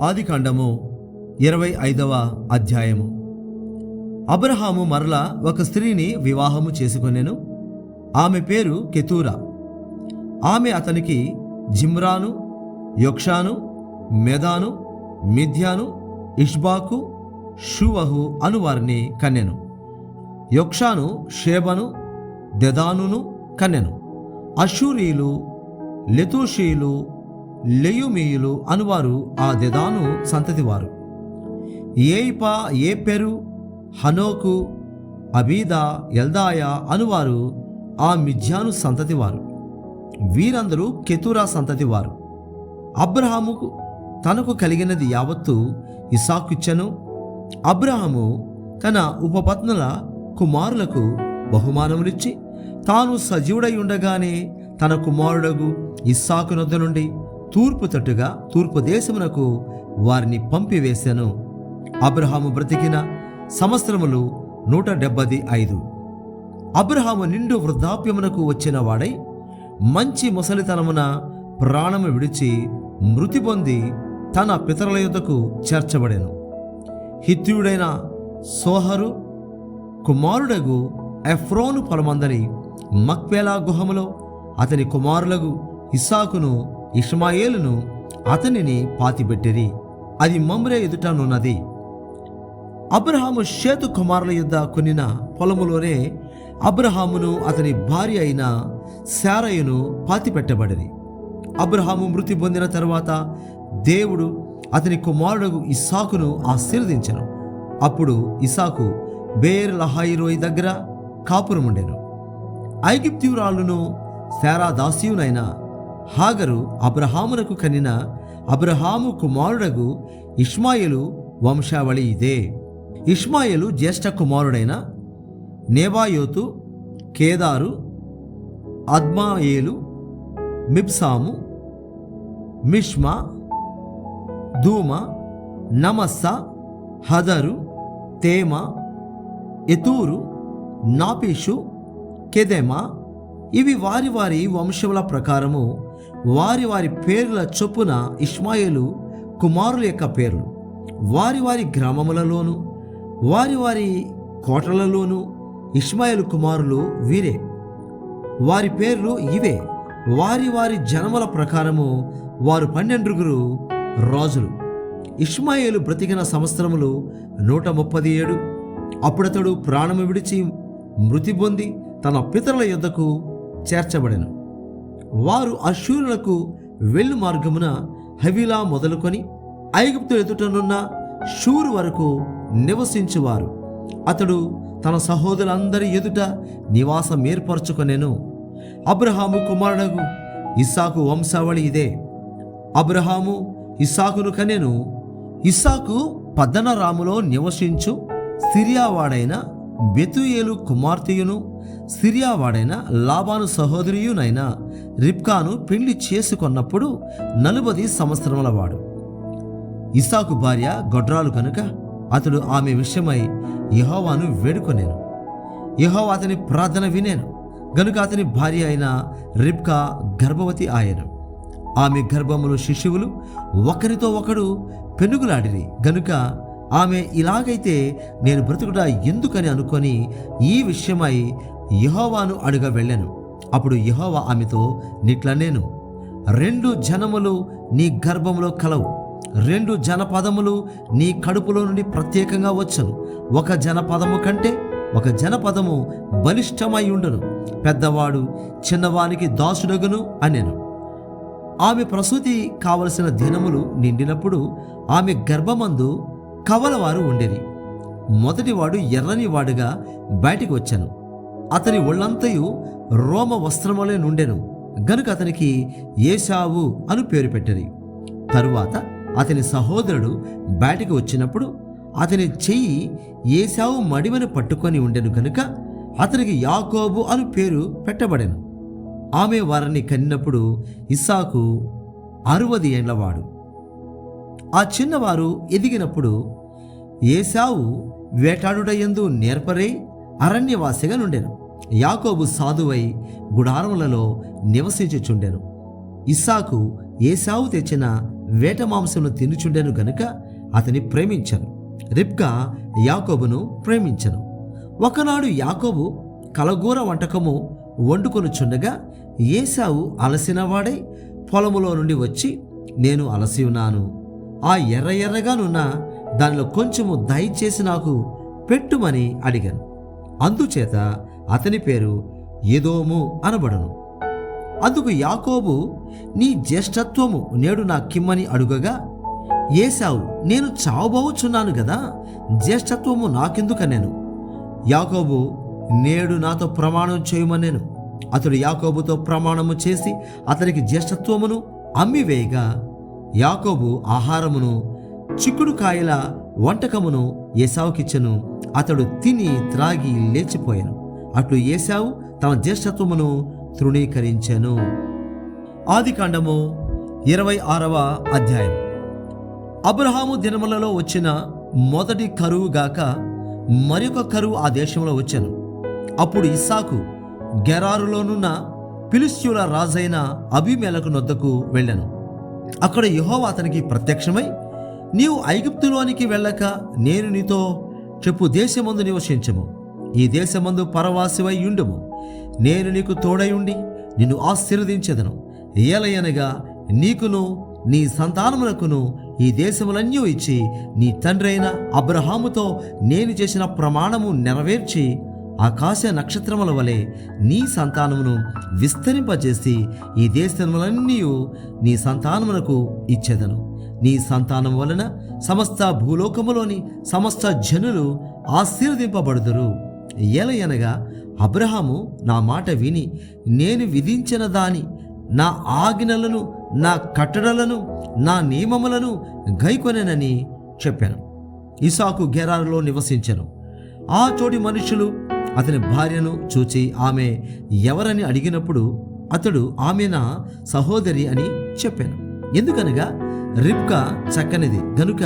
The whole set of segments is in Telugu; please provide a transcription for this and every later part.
ఆదికాండము 25వ అధ్యాయము. అబ్రహాము మరల ఒక స్త్రీని వివాహము చేసుకొనెను. ఆమె పేరు కెతూరా. ఆమె అతనికి జిమ్రాను, యొక్షాను, మెదాను, మిద్యాను, ఇష్బాకు, షూవహు అను వారిని కన్నెను. యొక్షాను షేబను, దెదానును కన్నెను. అషూరీయులు, లెతూషీయులు, లెయుమీయులు అనువారు ఆ దెదాను సంతతివారు. ఏయిపా, ఏపెరు, హనోకు, అబీదా, ఎల్దాయా అనువారు ఆ మిద్యాను సంతతివారు. వీరందరూ కెతూరా సంతతివారు. అబ్రహాముకు తనకు కలిగినది యావత్తు ఇస్సాకుచ్చెను. అబ్రహాము తన ఉపపత్నుల కుమారులకు బహుమానములిచ్చి తాను సజీవుడై ఉండగానే తన కుమారుడగు ఇస్సాకు నొద్ద నుండి తూర్పు తట్టుగా తూర్పు దేశమునకు వారిని పంపివేశాను. అబ్రహాము బ్రతికిన సంవత్సరములు 175. అబ్రహాము నిండు వృద్ధాప్యమునకు వచ్చిన వాడై మంచి ముసలితనమున ప్రాణము విడిచి మృతి పొంది తన పితరుల యొద్దకు చేర్చబడెను. హిత్తీయుడైన సోహరు కుమారుడగు ఎఫ్రోను పొలమందని మక్పేలా గుహములో అతని కుమారులకు ఇస్సాకును, ఇష్మాయేలును అతనిని పాతిపెట్టిరి. అది మమ్రే ఎదుటనున్నది. అబ్రహాము షేతు కుమారుల యొద్ద కొనిన పొలములోనే అబ్రహామును అతని భార్య అయిన శారయును పాతిపెట్టబడిరి. అబ్రహాము మృతి పొందిన తరువాత దేవుడు అతని కుమారుడు ఇస్సాకును ఆశీర్వదించెను. అప్పుడు ఇస్సాకు బేర్ లహాయిరోయి దగ్గర కాపురముండెను. ఐగుప్తీయురాలును శారా దాసీయునైన హాగరు అబ్రహామునకు కనిన అబ్రహాము కుమారుడగు ఇష్మాయేలు వంశావళి ఇదే. ఇష్మాయేలు జ్యేష్ఠ కుమారుడైన నెబాయోతు, కేదారు, అద్మాయేలు, మిబ్సాము, మిష్మా, దూమా, నమస్సా, హదరు, తేమ, ఎతూరు, నాపీషు, కెదెమా. ఇవి వారి వారి వంశముల ప్రకారము వారి వారి పేర్ల చొప్పున ఇష్మాయేలు కుమారుల యొక్క పేర్లు. వారి వారి గ్రామములలోను వారి వారి కోటలలోను ఇష్మాయేలు కుమారులు వీరే. వారి పేర్లు ఇవే. వారి వారి జనముల ప్రకారము వారు 12 రాజులు. ఇష్మాయేలు బ్రతికిన సంవత్సరములు 137. అప్పుడతడు ప్రాణము విడిచి మృతి పొంది తన పితరుల యొద్దకు చేర్చబడెను. వారు అష్షూరులకు వెళ్ళు మార్గమున హవీలా మొదలుకొని ఐగుప్తు ఎదుటనున్న షూరు వరకు నివసించువారు. అతడు తన సహోదరులందరి ఎదుట నివాసం ఏర్పరచుకొనెను. అబ్రహాము కుమారుడగు ఇస్సాకు వంశావళి ఇదే. అబ్రహాము ఇస్సాకును కనెను. ఇస్సాకు పద్దనరాములో నివసించు సిరియావాడైన బెతూయేలు కుమార్తెయును సిరియావాడైన లాబాను సహోదరియునైన రిబ్కాను పెళ్లి చేసుకొన్నప్పుడు 40 సంవత్సరముల వాడు. ఇస్సాకు భార్య గొడ్రాలు కనుక అతడు ఆమె విషయమై యెహోవాను వేడుకొనెను. యెహోవా అతని ప్రార్థన వినెను గనుక అతని భార్య అయిన రిబ్కా గర్భవతి ఆయెను. ఆమె గర్భములు శిశువులు ఒకరితో ఒకడు పెనుగులాడిరి గనుక ఆమె ఇలాగైతే నేను బ్రతుకుట ఎందుకని అనుకొని ఈ విషయమై యెహోవాను అడుగ వెళ్ళెను. అప్పుడు యెహోవా ఆమెతో నిట్లనేను, 2 జనములు నీ గర్భములో కలవు, 2 జనపదములు నీ కడుపులో నుండి ప్రత్యేకంగా వచ్చును. ఒక జనపదము కంటే ఒక జనపదము బలిష్టమై ఉండును, పెద్దవాడు చిన్నవానికి దాసుడగును అనెను. ఆమె ప్రసూతి కావలసిన దినములు నిండినప్పుడు ఆమె గర్భమందు కవలవారు ఉండేది. మొదటివాడు ఎర్రని వాడుగా బయటికి వచ్చాను. అతని ఒళ్ళంతయు రోమ వస్త్రములే నుండెను గనుక అతనికి ఏశావు అను పేరు పెట్టిరి. తరువాత అతని సహోదరుడు బయటికి వచ్చినప్పుడు అతని చెయ్యి ఏశావు మడిమని పట్టుకొని ఉండెను గనుక అతనికి యాకోబు అను పేరు పెట్టబడెను. ఆమె వారిని కనినప్పుడు ఇస్సాకు 60 ఏండ్లవాడు. ఆ చిన్నవారు ఎదిగినప్పుడు ఏశావు వేటాడుటయందు నేర్పరై అరణ్యవాసిగా నుండెను. యాకోబు సాధువై గుడారములలో నివసించుచుండెను. ఇస్సాకు ఏశావు తెచ్చిన వేట మాంసమును తినుచుండెను గనుక అతని ప్రేమించను. రిబ్కా యాకోబును ప్రేమించను. ఒకనాడు యాకోబు కలగూర వంటకము వండుకొనుచుండగా ఏశావు అలసినవాడై పొలములో నుండి వచ్చి, నేను అలసి ఉన్నాను, ఆ ఎర్ర ఎర్రగానున్న దానిలో కొంచెము దయచేసి నాకు పెట్టుమని అడిగాను. అందుచేత అతని పేరు ఎదోము అనబడును. అందుకు యాకోబు, నీ జ్యేష్ఠత్వము నేడు నా కిమ్మని అడుగగా ఏశావు, నేను చావబోచున్నాను గదా, జ్యేష్ఠత్వము నాకెందుకనెను. యాకోబు, నేడు నాతో ప్రమాణం చేయమనెను. అతడు యాకోబుతో ప్రమాణము చేసి అతనికి జ్యేష్ఠత్వమును అమ్మివేయగా యాకోబు ఆహారమును చిక్కుడుకాయల వంటకమును ఏశావుకిచ్చెను. అతడు తిని త్రాగి లేచిపోయాను. అట్లు ఏశావు తన జ్యేష్ఠత్వమును తృణీకరించెను. ఆదికాండము 26వ అధ్యాయం. అబ్రహాము దినములలో వచ్చిన మొదటి కరువు గాక మరొక కరువు ఆ దేశంలో వచ్చెను. అప్పుడు ఇస్సాకు గెరారులోనున్న ఫిలిష్తీయుల రాజైన అబీమెలెకు నొద్దకు వెళ్ళెను. అక్కడ యెహోవా అతనికి ప్రత్యక్షమై, నీవు ఐగుప్తులోనికి వెళ్ళక నేను నీతో చెప్పు దేశమందు నివసించము, ఈ దేశమందు పరవాసివై యుండుము, నేను నీకు తోడై ఉండి నిన్ను ఆశీర్వదించెదను. ఏలయనగా నీకును నీ సంతానములకును ఈ దేశములన్నీ ఇచ్చి నీ తండ్రి అయిన అబ్రహాముతో నేను చేసిన ప్రమాణము నెరవేర్చి ఆకాశ నక్షత్రముల వలె నీ సంతానమును విస్తరింపజేసి ఈ దేశములన్నీ నీ సంతానమునకు ఇచ్చేదను. నీ సంతానం వలన సమస్త భూలోకములోని సమస్త జనులు ఆశీర్వదింపబడుదురు. ఏలయనగా అబ్రహాము నా మాట విని నేను విధించిన దాని నా ఆజ్ఞలను, నా కట్టడలను, నా నియమములను గైకొనెనని చెప్పాను. ఇస్సాకు గెరారులో నివసించెను. ఆ చోటి మనుషులు అతని భార్యను చూచి ఆమె ఎవరని అడిగినప్పుడు అతడు ఆమె నా సహోదరి అని చెప్పాను. ఎందుకనగా రిబ్కా చక్కనిది గనుక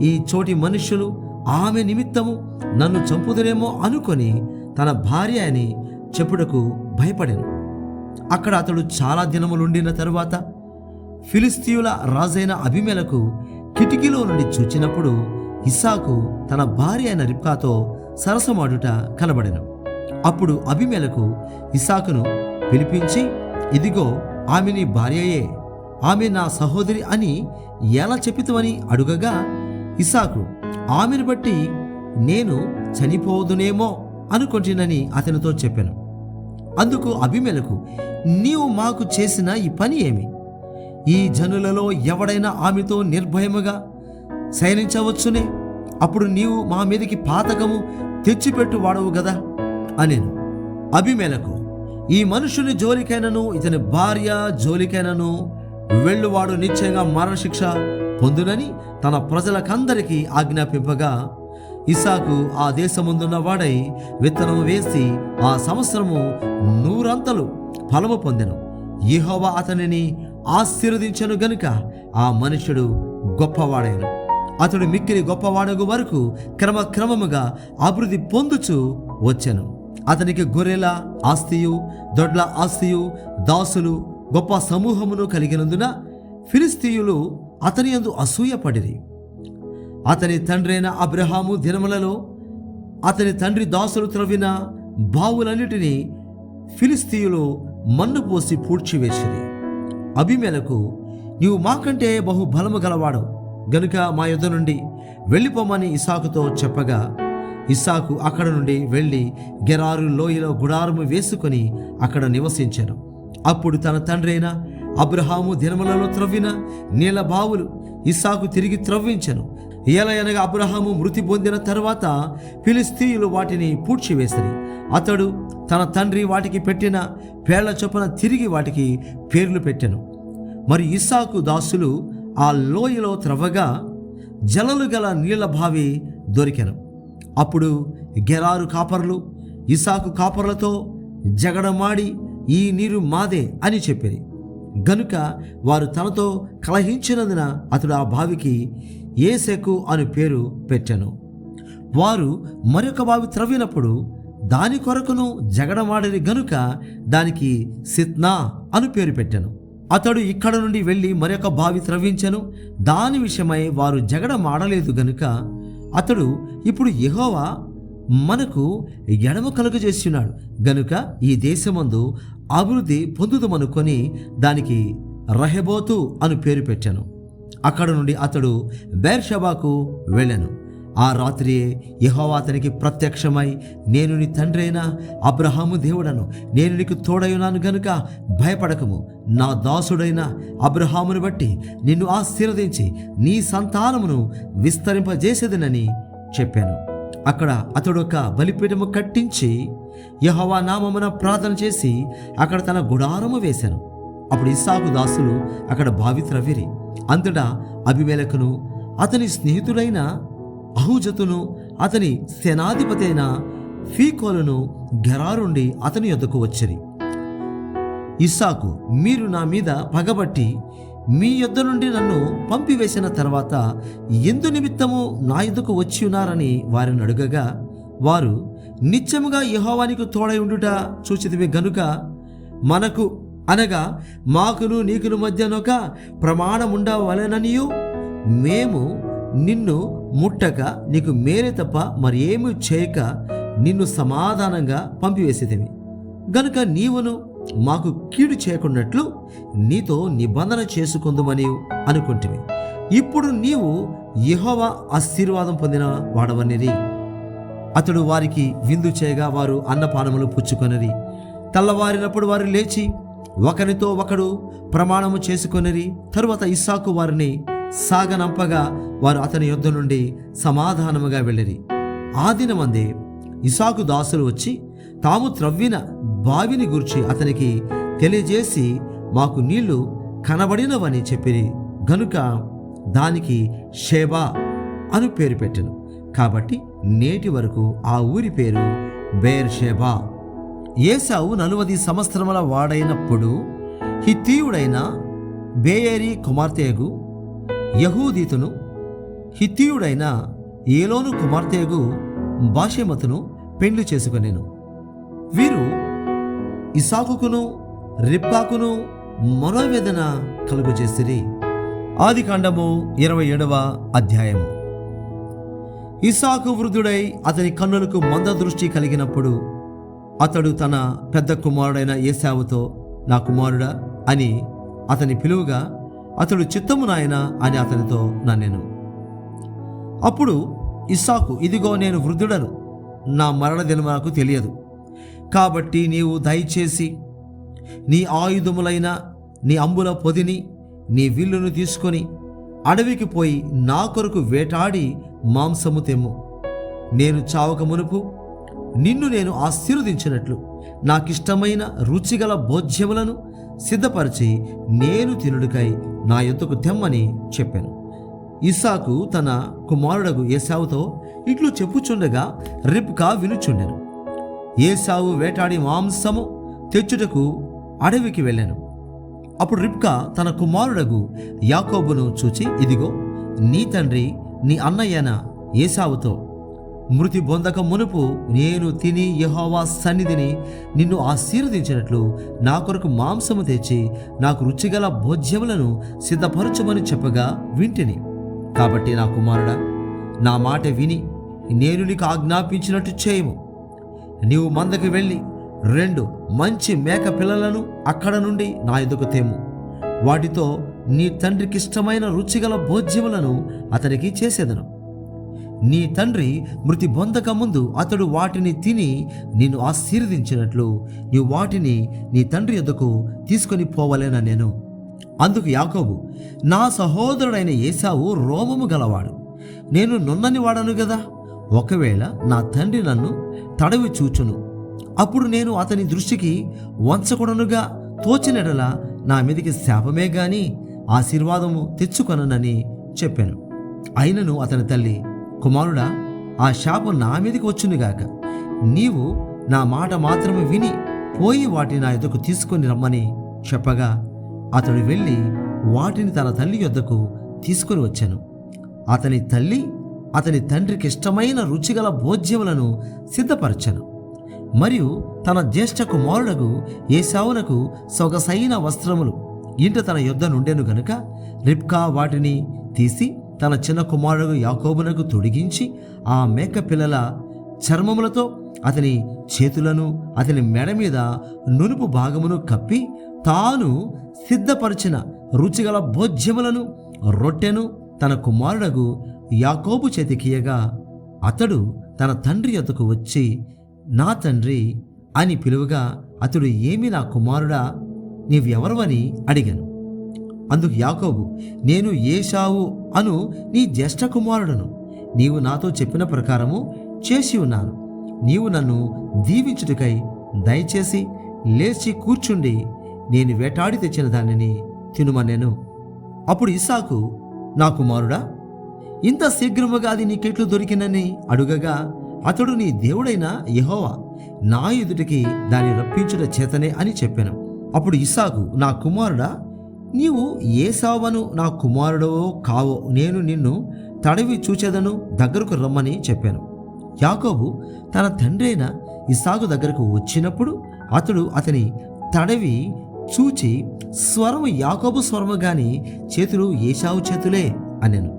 ఈ చోటి మనుష్యులు ఆమె నిమిత్తము నన్ను చంపుదురేమో అనుకొని తన భార్య అని చెప్పుటకు భయపడెను. అక్కడ అతడు చాలా దినములుండిన తరువాత ఫిలిష్తీయుల రాజైన అబీమెలెకు కిటికీలో నుండి చూచినప్పుడు ఇస్సాకు తన భార్య అయిన రిబ్కాతో సరసమాడుట కనబడెను. అప్పుడు అబీమెలెకు ఇస్సాకును పిలిపించి, ఇదిగో ఆమె నీ భార్యయే, ఆమె నా సహోదరి అని ఎలా చెప్పితవని అడుగగా ఇస్సాకు, ఆమెను బట్టి నేను చనిపోదునేమో అనుకొంటినని అతనితో చెప్పాను. అందుకు అబీమెలెకు, నీవు మాకు చేసిన ఈ పని ఏమి? ఈ జనులలో ఎవడైనా ఆమెతో నిర్భయముగా శయనించవచ్చునే, అప్పుడు నీవు మా మీదకి పాతకము తెచ్చిపెట్టు వాడవు గదా అనేను. అబీమెలెకు, ఈ మనుషుని జోలికైనను ఇతని భార్య జోలికైనను వెళ్ళువాడు నిశ్చయంగా మరణశిక్ష పొందునని తన ప్రజలకందరికీ ఆజ్ఞాపింపగా ఇస్సాకు ఆ దేశముందున్న వాడై విత్తనము వేసి ఆ సంవత్సరము 100 అంతలు ఫలము పొందెను. యెహోవా అతనిని ఆశీర్వదించెను గనుక ఆ మనుష్యుడు గొప్పవాడైన. అతడు మిక్కిలి గొప్పవాడగు వరకు క్రమక్రమముగా అభివృద్ధి పొందుచు వచ్చెను. అతనికి గొర్రెల ఆస్తియు దొడ్ల ఆస్తియు దాసులు గొప్ప సమూహమును కలిగినందున ఫిలిష్తీయులు అతని యందు అసూయపడిరి. అతని తండ్రైన అబ్రహాము దినములలో అతని తండ్రి దాసులు త్రవ్విన బావులన్నిటినీ ఫిలిష్తీయులు మన్ను పోసి పూడ్చివేసిరి. అబీమెలెకు, నీవు మాకంటే బహు బలము గలవాడు గనుక మా యొద్ద నుండి వెళ్ళిపోమని ఇస్సాకుతో చెప్పగా ఇస్సాకు అక్కడ నుండి వెళ్ళి గెరారు లోయలో గుడారము వేసుకొని అక్కడ నివసించెను. అప్పుడు తన తండ్రి అయిన అబ్రహాము దినములలో త్రవ్విన నీళ్ల బావులు ఇస్సాకు తిరిగి త్రవ్వించెను. ఏలయనగా అబ్రహాము మృతి పొందిన తరువాత ఫిలిష్తీయులు వాటిని పూడ్చివేసిరి. అతడు తన తండ్రి వాటికి పెట్టిన పేళ్ల చొప్పున తిరిగి వాటికి పేర్లు పెట్టెను. మరి ఇస్సాకు దాసులు ఆ లోయలో త్రవ్వగా జలలు గల నీళ్ల బావి దొరికెను. అప్పుడు గెరారు కాపరులు ఇస్సాకు కాపరులతో జగడమాడి ఈ నీరు మాదే అని చెప్పిరి. గనుక వారు తనతో కలహించినందున అతడు ఆ బావికి ఏసెకు అని పేరు పెట్టెను. వారు మరొక బావి త్రవ్వినప్పుడు దాని కొరకును జగడమాడిరి గనుక దానికి సిత్నా అని పేరు పెట్టెను. అతడు ఇక్కడ నుండి వెళ్ళి మరొక బావి త్రవ్వించెను. దాని విషయమై వారు జగడమాడలేదు గనుక అతడు, ఇప్పుడు యెహోవా మనకు ఎడమ కలుగజేస్తున్నాడు గనుక ఈ దేశమందు అభివృద్ధి పొందుదమనుకొని దానికి రహెబోతు అని పేరు పెట్టాను. అక్కడ నుండి అతడు బెర్షెబాకు వెళ్ళాను. ఆ రాత్రియే యెహోవా అతనికి ప్రత్యక్షమై, నేను నీ తండ్రి అయిన అబ్రహాము దేవుడను, నేను నీకు తోడయున్నాను గనుక భయపడకము. నా దాసుడైన అబ్రహామును బట్టి నిన్ను ఆశీర్వదించి నీ సంతానమును విస్తరింపజేసేదనని చెప్పాను. అక్కడ అతడు ఒక బలిపీఠము కట్టించి యెహోవా నామమున ప్రార్థన చేసి అక్కడ తన గుడారము వేశాను. అప్పుడు ఇస్సాకు దాసులు అక్కడ బావి త్రవ్విరి. అంతటా అబీమెలెకును అతని స్నేహితుడైన అహూజతును అతని సేనాధిపతి అయిన ఫీకోలును గెరారుండి అతని యొద్దకు వచ్చిరి. ఇస్సాకు, మీరు నా మీద పగబట్టి మీ యొద్ద నుండి నన్ను పంపివేసిన తర్వాత ఎందు నిమిత్తము నా యొద్దకు వచ్చి ఉన్నారని వారిని అడుగగా, వారు, నిత్యముగా యెహోవానికి తోడై ఉండుట చూచితివి గనుక మనకు అనగా మాకును నీకును మధ్యనొక ప్రమాణముండవలెననియు మేము నిన్ను ముట్టక నీకు మేరే తప్ప మరి ఏమి చేయక నిన్ను సమాధానంగా పంపివేసేదివి గనుక నీవును మాకు కీడు చేయకున్నట్లు నీతో నిబంధన చేసుకుందుమని అనుకుంటివి. ఇప్పుడు నీవు యెహోవా ఆశీర్వాదం పొందిన వాడవనిరి. అతడు వారికి విందు చేయగా వారు అన్నపానములు పుచ్చుకొనిరి. తెల్లవారినప్పుడు వారు లేచి ఒకరితో ఒకడు ప్రమాణము చేసుకొనిరి. తరువాత ఇస్సాకు వారిని సాగనంపగా వారు అతని యొద్ద నుండి సమాధానముగా వెళ్ళిరి. ఆ దినమందే ఇస్సాకు దాసులు వచ్చి తాము త్రవ్విన బావిని గూర్చి అతనికి తెలియజేసి, మాకు నీళ్లు కనబడినవని చెప్పిరి గనుక దానికి షేబా అని పేరు పెట్టెను. కాబట్టి నేటి వరకు ఆ ఊరి పేరు బెయేర్షెబా. ఏశావు 40 సంవత్సరముల వాడైనప్పుడు హిత్తీయుడైన బేయేరీ కుమార్తెయగు యహూదీతును, హిత్తీయుడైన ఏలోను కుమార్తెయగు బాషెమతును పెండ్లి చేసుకొనెను. వీరు ఇస్సాకును రిబ్కాకును మనోవేదన కలుగజేసిరి. ఆదికాండము 27వ అధ్యాయము. ఇస్సాకు వృద్ధుడై అతని కన్నులకు మంద దృష్టి కలిగినప్పుడు అతడు తన పెద్ద కుమారుడైన ఏశావుతో, నా కుమారుడా అని అతని పిలువగా అతడు, చిత్తము నాయనా అని అతనితో నన్నెను. అప్పుడు ఇస్సాకు, ఇదిగో నేను వృద్ధుడను, నా మరణ దినము నాకు తెలియదు. కాబట్టి నీవు దయచేసి నీ ఆయుధములైన నీ అంబుల పొదిని నీ విల్లును తీసుకొని అడవికి పోయి నా కొరకు వేటాడి మాంసము తెమ్ము. నేను చావక మునుపు నిన్ను నేను ఆశీర్వదించినట్లు నాకిష్టమైన రుచిగల భోజ్యములను సిద్ధపరిచి నేను తినుడికై నా యొద్దకు తెమ్మని చెప్పాను. ఇస్సాకు తన కుమారుడగు ఏశావుతో ఇట్లు చెప్పుచుండగా రిబ్కా వినుచుండెను. ఏశావు వేటాడి మాంసము తెచ్చుటకు అడవికి వెళ్ళాను. అప్పుడు రిబ్కా తన కుమారుడగు యాకోబును చూచి, ఇదిగో నీ తండ్రి నీ అన్నయ్యన ఏశావుతో, మృతి పొందక మునుపు నేను తిని యెహోవా సన్నిధిని నిన్ను ఆశీర్వదించినట్లు నా కొరకు మాంసము తెచ్చి నాకు రుచిగల భోజ్యములను సిద్ధపరచమని చెప్పగా వింటిని. కాబట్టి నా కుమారుడా, నా మాట విని నేను నీకు ఆజ్ఞాపించినట్టు చేయము. నీవు మందకి వెళ్ళి 2 మంచి మేక పిల్లలను అక్కడ నుండి నా ఎదుకు తేము. వాటితో నీ తండ్రికి ఇష్టమైన రుచిగల భోజ్యములను అతనికి చేసేదను. నీ తండ్రి మృతి పొందక ముందు అతడు వాటిని తిని నిన్ను ఆశీర్వదించినట్లు నీవు వాటిని నీ తండ్రి యొద్దకు తీసుకొని పోవలేనా నేను. అందుకు యాకోబు, నా సహోదరుడైన ఏశావు రోమము గలవాడు, నేను నున్నని వాడను గదా. ఒకవేళ నా తండ్రి నన్ను తడవి చూచును, అప్పుడు నేను అతని దృష్టికి వంచకూడనుగా తోచినడల నా మీదికి శాపమే గాని ఆశీర్వాదము తెచ్చుకొననని చెప్పాను. అయినను అతని తల్లి, కుమారుడా, ఆ శాపం నా మీదకి వచ్చునుగాక. నీవు నా మాట మాత్రమే విని పోయి వాటిని నా యొద్దకు తీసుకొని రమ్మని చెప్పగా అతడు వెళ్ళి వాటిని తన తల్లి యొద్దకు తీసుకొని వచ్చాను. అతని తల్లి అతని తండ్రికి ఇష్టమైన రుచిగల భోజ్యములను సిద్ధపరచను. మరియు తన జ్యేష్ఠ కుమారుడకు ఏశావునకు సొగసైన వస్త్రములు ఇంట తన యొద్ద నుండెను గనుక రిబ్కా వాటిని తీసి తన చిన్న కుమారుడు యాకోబునకు తొడిగించి ఆ మేక పిల్లల చర్మములతో అతని చేతులను అతని మెడ మీద నునుపు భాగమును కప్పి తాను సిద్ధపరిచిన రుచిగల భోజ్యములను రొట్టెను తన కుమారుడగు యాకోబు చేతికియగా అతడు తన తండ్రి యొద్దకు వచ్చి నా తండ్రి అని పిలువగా అతడు ఏమి నా కుమారుడా నీవెవరవని అడిగాను. అందుకు యాకోబు నేను ఏశావు అను నీ జ్యేష్ఠ కుమారుడను. నీవు నాతో చెప్పిన ప్రకారము చేసి ఉన్నాను. నీవు నన్ను దీవించుటకై దయచేసి లేచి కూర్చుండి నేను వేటాడి తెచ్చిన దానిని తినుమనెను. అప్పుడు ఇస్సాకు నా కుమారుడా ఇంత శీఘ్రముగా అది నీకెట్లు దొరికినని అడుగగా అతడు నీ దేవుడైన యెహోవా నా ఎదుటికి దాన్ని రప్పించుట చేతనే అని చెప్పాను. అప్పుడు ఇస్సాకు నా కుమారుడా నీవు ఏశావను నా కుమారుడవో కావో నేను నిన్ను తడవి చూచేదను దగ్గరకు రమ్మని చెప్పాను. యాకోబు తన తండ్రి అయిన ఇస్సాకు దగ్గరకు వచ్చినప్పుడు అతడు అతని తడవి చూచి స్వరము యాకోబు స్వరము గాని చేతులు ఏశావు చేతులే అనెను.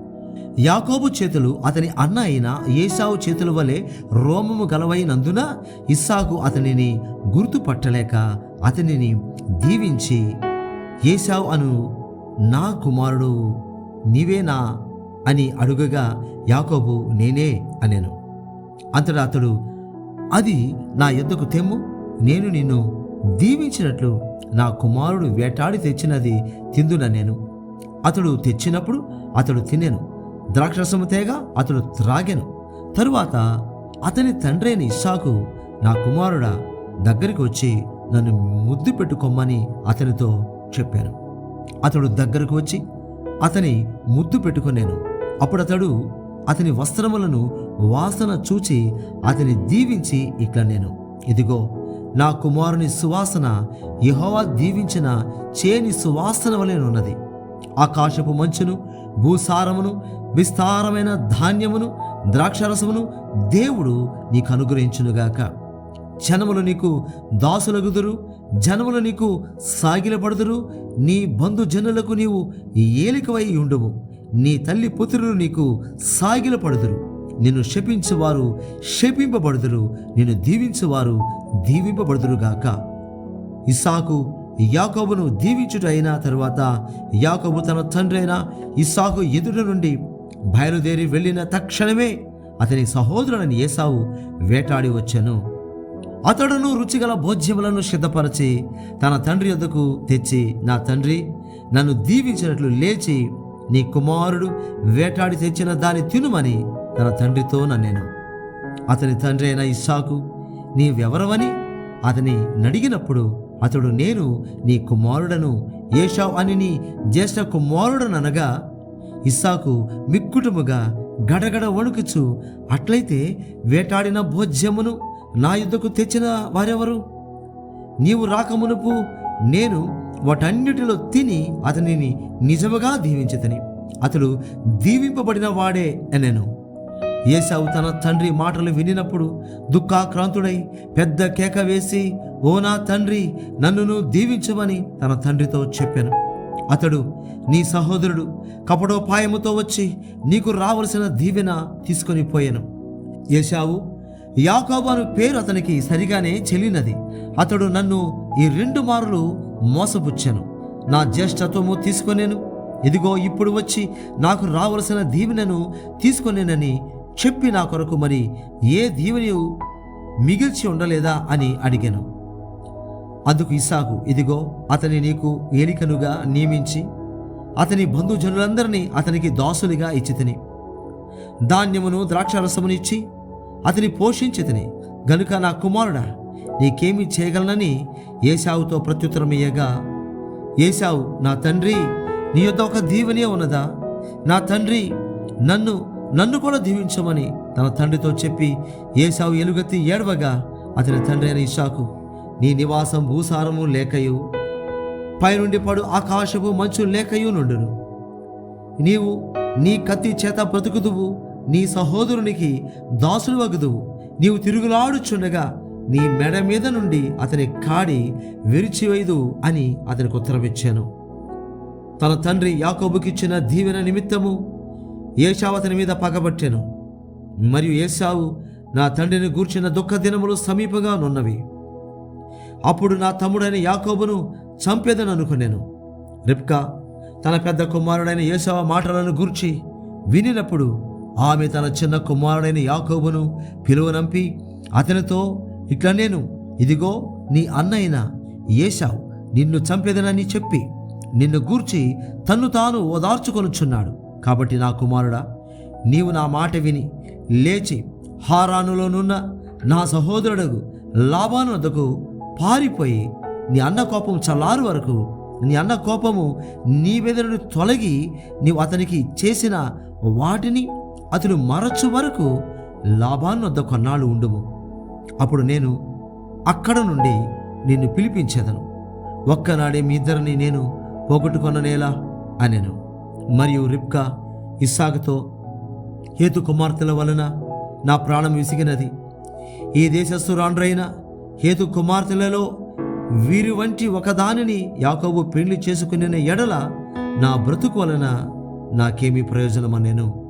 యాకోబు చేతులు అతని అన్న అయిన ఏశావు చేతుల వలె రోమము గలవైనందున ఇస్సాకు అతనిని గుర్తుపట్టలేక అతనిని దీవించి ఏశావు అను నా కుమారుడు నీవేనా అని అడుగగా యాకోబు నేనే అనెను. అంతటా అతడు అది నా యొద్దకు తెమ్ము, నేను నిన్ను దీవించినట్లు నా కుమారుడు వేటాడి తెచ్చినది తిందుననేను. అతడు తెచ్చినప్పుడు అతడు తినెను, ద్రాక్షరసము తేగా అతడు త్రాగెను. తరువాత అతని తండ్రి అయిన ఇస్సాకు నా కుమారుడా దగ్గరికి వచ్చి నన్ను ముద్దు పెట్టుకోమని అతనితో చెప్పాను. అతడు దగ్గరకు వచ్చి అతని ముద్దు పెట్టుకొనేను. అప్పుడు అతడు అతని వస్త్రములను వాసన చూచి అతని దీవించి ఇట్లా నేను ఇదిగో నా కుమారుని సువాసన యెహోవా దీవించిన చేని సువాసన వలెనున్నది. ఆకాశపు మంచును భూసారమును విస్తారమైన ధాన్యమును ద్రాక్షరసమును దేవుడు నీకు అనుగ్రహించునుగాక. జనములు నీకు దాసులగుదురు, జనములు నీకు సాగిలపడుదురు. నీ బంధుజనులకు నీవు ఏలికవై ఉండుము. నీ తల్లి పుత్రులు నీకు సాగిలపడుదురు. నిన్ను శపించువారు శపింపబడుదురు, నిన్ను దీవించువారు దీవింపబడుదురుగాక. ఇస్సాకు యాకోబును దీవించుట అయిన తరువాత యాకోబు తన తండ్రి అయిన ఇస్సాకు ఎదుట నుండి బయలుదేరి వెళ్ళిన తక్షణమే అతని సహోదరుడైన ఏశావు వేటాడి వచ్చెను. అతడును రుచిగల భోజ్యములను సిద్ధపరచి తన తండ్రి యొద్దకు తెచ్చి నా తండ్రి నన్ను దీవించినట్లు లేచి నీ కుమారుడు వేటాడి తెచ్చిన దాన్ని తినుమని తన తండ్రితో నన్నేను. అతని తండ్రి అయిన ఇస్సాకు నీవెవరవని అతని నడిగినప్పుడు అతడు నేను నీ కుమారుడను ఏశావు అని నీ జ్యేష్ఠ కుమారుడననగా ఇస్సాకు మిక్కుటముగా గడగడ వణుకుచు అట్లయితే వేటాడిన భోజ్యమును నా యుద్ధకు తెచ్చిన వారెవరు? నీవు రాకమునుపు నేను వాటన్నిటిలో తిని అతనిని నిజముగా దీవించితిని. అతడు దీవింపబడిన వాడే అనెను. ఏశావు తన తండ్రి మాటలు వినినప్పుడు దుఃఖాక్రాంతుడై పెద్ద కేక వేసి ఓ నా తండ్రి నన్నును దీవించమని తన తండ్రితో చెప్పాను. అతడు నీ సహోదరుడు కపటోపాయముతో వచ్చి నీకు రావలసిన దీవెన తీసుకొని పోయాను. ఏశావు యాకోబు అను పేరు అతనికి సరిగానే చెల్లినది. అతడు నన్ను ఈ 2 మారులు మోసపుచ్చాను, నా జ్యేష్ఠత్వము తీసుకొనేను. ఇదిగో ఇప్పుడు వచ్చి నాకు రావలసిన దీవెనను తీసుకొనేనని చెప్పి నా కొరకు మరి ఏ దీవెనయు మిగిల్చి ఉండలేదా అని అడిగాను. అందుకు ఇస్సాకు ఇదిగో అతని నీకు ఏలికనుగా నియమించి అతని బంధుజనులందరినీ అతనికి దాసునిగా ఇచ్చితిని. ధాన్యమును ద్రాక్షరసమునిచ్చి అతని పోషించితిని గనుక నా కుమారుడా నీకేమి చేయగలనని ఏశావుతో ప్రత్యుత్తరమియ్యగా ఏశావు నా తండ్రి నీ యొద్ద ఒక దీవెనే ఉన్నదా? నా తండ్రి నన్ను కూడా దీవించమని తన తండ్రితో చెప్పి ఏశావు ఎలుగెత్తి ఏడవగా అతని తండ్రి అయిన ఇస్సాకు నీ నివాసం భూసారము లేకయు పైనుండి పడు ఆకాశపు మంచు లేకయు నుండును. నీవు నీ కత్తి చేత బ్రతుకుదువు, నీ సహోదరునికి దాసుడు వగుదువు. నీవు తిరుగులాడుచుండగా నీ మెడ మీద నుండి అతని కాడి విరిచివేయదు అని అతనికి ఉత్తరమిచ్చాను. తన తండ్రి యాకోబుకిచ్చిన దీవెన నిమిత్తము ఏశావు అతని మీద పగబట్టెను. మరియు ఏశావు నా తండ్రిని గూర్చిన దుఃఖ దినములు సమీపంగా నున్నవి. అప్పుడు నా తమ్ముడైన యాకోబును చంపేదననుకునేను. రిబ్కా తన పెద్ద కుమారుడైన ఏశావు మాటలను గూర్చి వినినప్పుడు ఆమె తన చిన్న కుమారుడైన యాకోబును పిలువనంపి అతనితో ఇట్లా నేను ఇదిగో నీ అన్నయ్యన ఏశావు నిన్ను చంపేదనని చెప్పి నిన్ను గూర్చి తన్ను తాను ఓదార్చుకొనుచున్నాడు. కాబట్టి నా కుమారుడా, నీవు నా మాట విని లేచి హారానులోనున్న నా సహోదరుడు లాబాను వద్దకు పారిపోయి నీ అన్న కోపం చల్లారు వరకు, నీ అన్న కోపము నీ మీద నుండి తొలగి నీవు అతనికి చేసిన వాటిని అతడు మరచు వరకు లాబాను వద్ద కొన్నాళ్ళు ఉండుము. అప్పుడు నేను అక్కడ నుండి నిన్ను పిలిపించేదను. ఒక్కనాడే మీ ఇద్దరిని నేను పోగొట్టుకొననేలా అనెను. మరియు రిబ్కా ఇస్సాకుతో, హేతు కుమార్తెల వలన నా ప్రాణం విసిగినది. ఈ దేశస్థురాండ్రైన హేతు కుమార్తెలలో వీరి వంటి ఒకదానిని యాకోబు పెళ్లి చేసుకునే ఎడల నా బ్రతుకు వలన నాకేమీ ప్రయోజనమనెను.